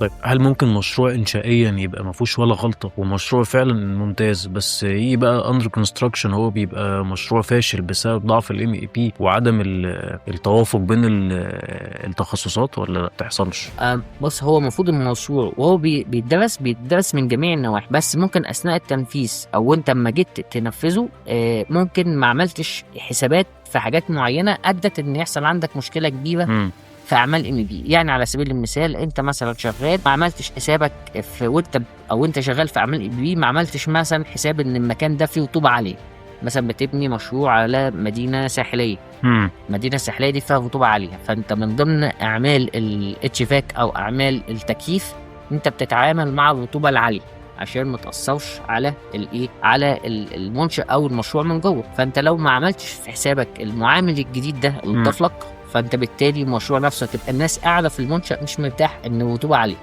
طيب هل ممكن مشروع إنشائيًا يبقى ما فيهوش ولا غلطة ومشروع فعلًا ممتاز، بس ييجي بقى under construction هو بيبقى مشروع فاشل بسبب ضعف الMEP وعدم التوافق بين التخصصات والّا ما بتحصلش؟ بُص، هو المفروض المشروع وهو بيتدرس من جميع النواحي، بس ممكن أثناء التنفيذ أو أنت أمّا جيت تنفذه ممكن ما عملتش حسابات في حاجات معينة أدّت إن يحصل عندك مشكلة كبيرة إمم. في أعمال MEP. يعني على سبيل المثال أنت مثلًا شغال ما عملتش حسابك وأنت شغال في أعمال MEP ما عملتش مثلًا حساب إن المكان ده فيه رطوبة عالية، مثلًا بتبني مشروع على مدينة ساحلية. إمم. المدينة الساحلية دي فيها رطوبة عالية، فأنت من ضمن أعمال الHVAC أو أعمال التكييف أنت بتتعامل مع الرطوبة العالية عشان ما تأثّرش على المنشأ أو المشروع من جوّه. فأنت لو ما عملتش في حسابك المعامل الجديد ده اللي إمم. اتضاف لك، فأنت بالتالي المشروع نفسه هتبقى الناس قاعدة في المنشأ مش مرتاح إن الرطوبة عالية.